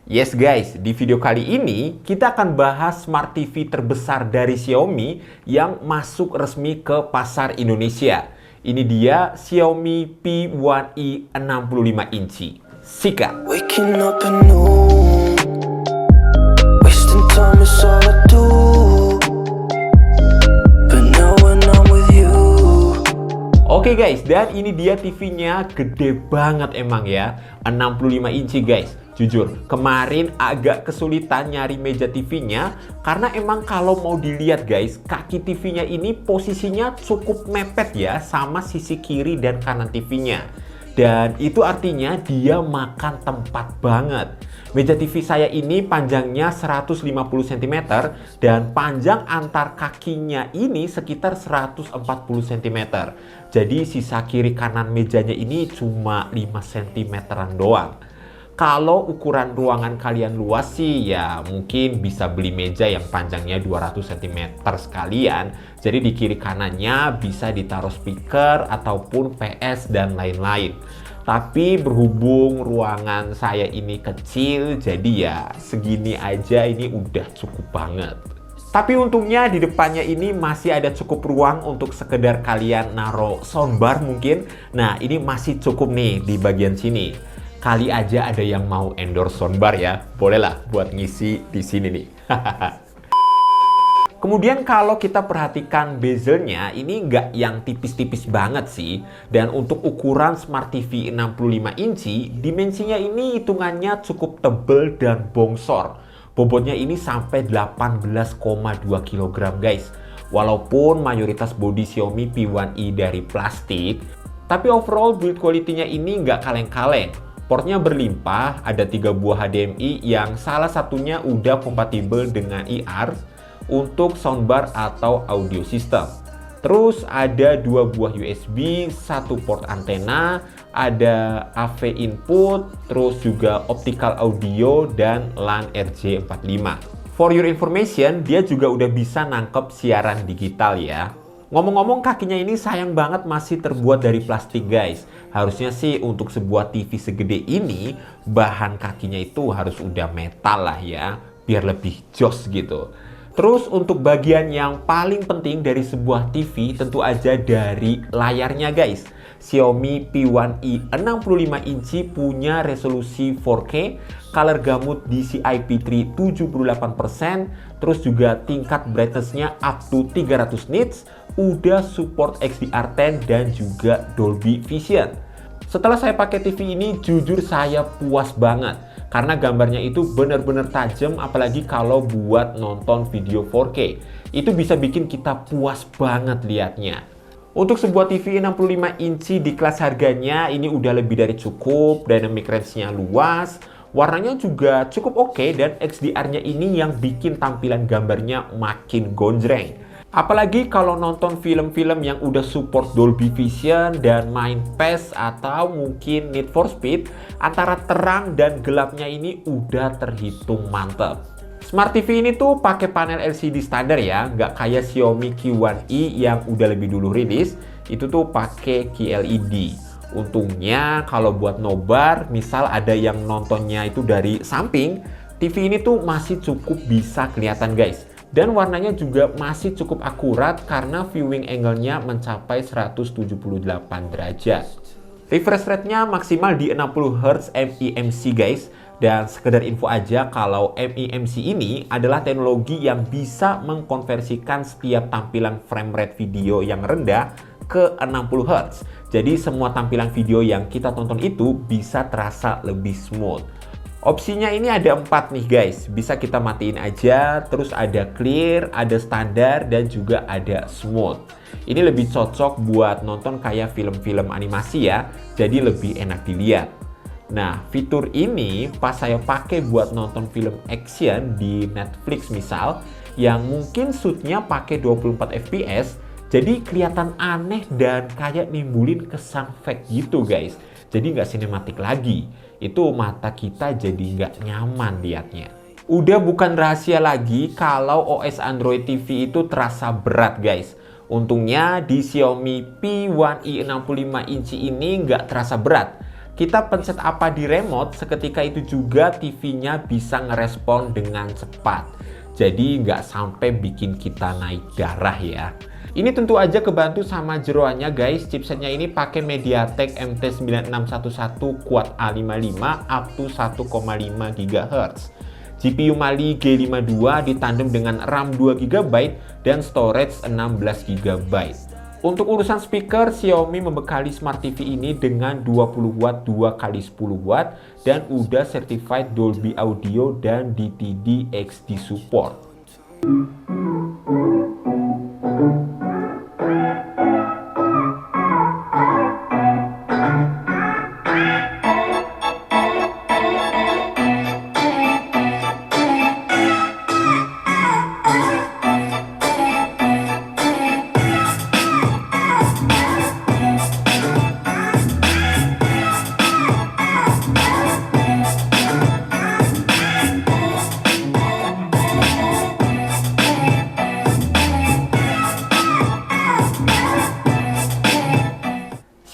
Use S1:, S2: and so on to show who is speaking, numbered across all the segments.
S1: Yes guys, di video kali ini kita akan bahas Smart TV terbesar dari Xiaomi yang masuk resmi ke pasar Indonesia. Ini dia Xiaomi P1i 65 inci. Sikat!
S2: Waking up anew, wasting time is all I do. But now when I'm with you.
S1: Oke guys, dan ini dia TV-nya, gede banget emang ya, 65 inci guys. Jujur, kemarin agak kesulitan nyari meja TV-nya karena emang kalau mau dilihat guys, kaki TV-nya ini posisinya cukup mepet ya sama sisi kiri dan kanan TV-nya. Dan itu artinya dia makan tempat banget. Meja TV saya ini panjangnya 150 cm dan panjang antar kakinya ini sekitar 140 cm. Jadi sisa kiri kanan mejanya ini cuma 5 cm doang. Kalau ukuran ruangan kalian luas sih ya mungkin bisa beli meja yang panjangnya 200 cm sekalian. Jadi di kiri kanannya bisa ditaruh speaker ataupun PS dan lain-lain. Tapi berhubung ruangan saya ini kecil, jadi ya segini aja ini udah cukup banget. Tapi untungnya di depannya ini masih ada cukup ruang untuk sekedar kalian naruh soundbar mungkin. Nah ini masih cukup nih di bagian sini. Kali aja ada yang mau endorse soundbar ya, bolehlah buat ngisi di sini nih. Kemudian kalau kita perhatikan bezelnya, ini nggak yang tipis-tipis banget sih. Dan untuk ukuran Smart TV 65 inci, dimensinya ini hitungannya cukup tebel dan bongsor. Bobotnya ini sampai 18,2 kg guys. Walaupun mayoritas bodi Xiaomi P1i dari plastik, tapi overall build quality-nya ini nggak kaleng-kaleng. Portnya berlimpah, ada 3 buah HDMI yang salah satunya udah kompatibel dengan IR untuk soundbar atau audio system. Terus ada 2 buah USB, 1 port antena, ada AV input, terus juga optical audio dan LAN RJ45. For your information, dia juga udah bisa nangkep siaran digital ya. Ngomong-ngomong, kakinya ini sayang banget masih terbuat dari plastik guys. Harusnya sih untuk sebuah TV segede ini, bahan kakinya itu harus udah metal lah ya, biar lebih jos gitu. Terus untuk bagian yang paling penting dari sebuah TV tentu aja dari layarnya guys. Xiaomi P1i 65 inci punya resolusi 4K, color gamut DCI-P3 78%, terus juga tingkat brightness-nya up to 300 nits, udah support XDR10 dan juga Dolby Vision. Setelah saya pakai TV ini, jujur saya puas banget. Karena gambarnya itu benar-benar tajam, apalagi kalau buat nonton video 4K. Itu bisa bikin kita puas banget liatnya. Untuk sebuah TV 65 inci di kelas harganya, ini udah lebih dari cukup, dynamic range-nya luas, warnanya juga cukup oke, dan XDR-nya ini yang bikin tampilan gambarnya makin gonjreng. Apalagi kalau nonton film-film yang udah support Dolby Vision dan main PES atau mungkin Need for Speed, antara terang dan gelapnya ini udah terhitung mantep. Smart TV ini tuh pakai panel LCD standar ya, nggak kayak Xiaomi Q1i yang udah lebih dulu rilis, itu tuh pakai QLED. Untungnya kalau buat nobar, misal ada yang nontonnya itu dari samping, TV ini tuh masih cukup bisa kelihatan guys. Dan warnanya juga masih cukup akurat karena viewing angle-nya mencapai 178 derajat. Refresh rate-nya maksimal di 60 Hz MEMC guys. Dan sekedar info aja kalau MEMC ini adalah teknologi yang bisa mengkonversikan setiap tampilan frame rate video yang rendah ke 60 Hz. Jadi semua tampilan video yang kita tonton itu bisa terasa lebih smooth. Opsinya ini ada 4 nih guys, bisa kita matiin aja, terus ada clear, ada standar, dan juga ada smooth. Ini lebih cocok buat nonton kayak film-film animasi ya, jadi lebih enak dilihat. Nah, fitur ini pas saya pakai buat nonton film action di Netflix misal, yang mungkin shootnya pakai 24 fps, jadi kelihatan aneh dan kayak nimbulin kesan fake gitu guys. Jadi nggak sinematik lagi. Itu mata kita jadi nggak nyaman liatnya. Udah bukan rahasia lagi kalau OS Android TV itu terasa berat guys. Untungnya di Xiaomi P1i 65 inci ini nggak terasa berat. Kita pencet apa di remote, seketika itu juga TV-nya bisa ngerespon dengan cepat. Jadi nggak sampai bikin kita naik darah ya. Ini tentu aja kebantu sama jeroannya guys. Chipsetnya ini pakai MediaTek MT9611 Quad A55 up to 1,5 GHz. GPU Mali G52 ditandem dengan RAM 2 GB dan storage 16 GB. Untuk urusan speaker, Xiaomi membekali Smart TV ini dengan 20 watt 2x10 watt dan udah certified Dolby Audio dan DTD XD support.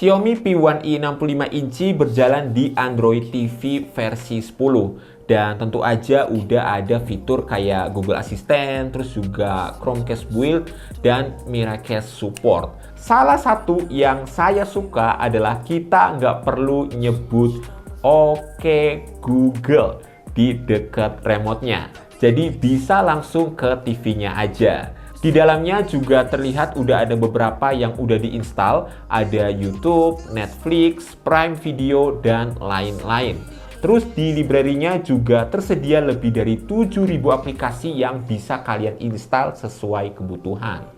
S1: Xiaomi P1i 65 inci berjalan di Android TV versi 10 dan tentu aja udah ada fitur kayak Google Assistant, terus juga Chromecast Build dan Miracast support. Salah satu yang saya suka adalah kita nggak perlu nyebut "Oke Google" di dekat remote-nya. Jadi bisa langsung ke TV-nya aja. Di dalamnya juga terlihat udah ada beberapa yang udah diinstal, ada YouTube, Netflix, Prime Video, dan lain-lain. Terus di library-nya juga tersedia lebih dari 7.000 aplikasi yang bisa kalian install sesuai kebutuhan.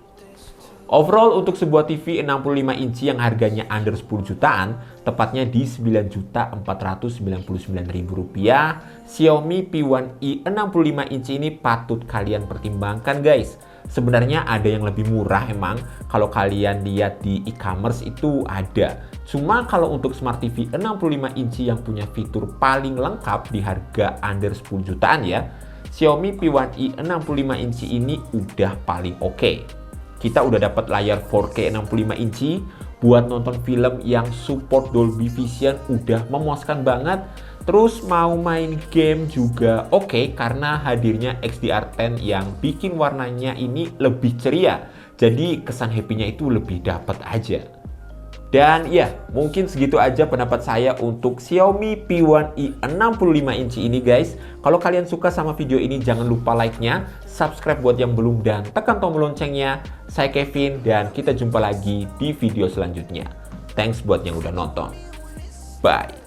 S1: Overall untuk sebuah TV 65 inci yang harganya under 10 jutaan, tepatnya di Rp9.499.000, Xiaomi P1i 65 inci ini patut kalian pertimbangkan guys. Sebenarnya ada yang lebih murah emang, kalau kalian lihat di e-commerce itu ada. Cuma kalau untuk Smart TV 65 inci yang punya fitur paling lengkap di harga under 10 jutaan ya, Xiaomi P1i 65 inci ini udah paling oke. Kita udah dapat layar 4K 65 inci, buat nonton film yang support Dolby Vision udah memuaskan banget. Terus mau main game juga oke karena hadirnya XDR10 yang bikin warnanya ini lebih ceria. Jadi kesan happy-nya itu lebih dapat aja. Dan ya, mungkin segitu aja pendapat saya untuk Xiaomi P1i 65 inci ini guys. Kalau kalian suka sama video ini jangan lupa like-nya, subscribe buat yang belum dan tekan tombol loncengnya. Saya Kevin dan kita jumpa lagi di video selanjutnya. Thanks buat yang udah nonton. Bye.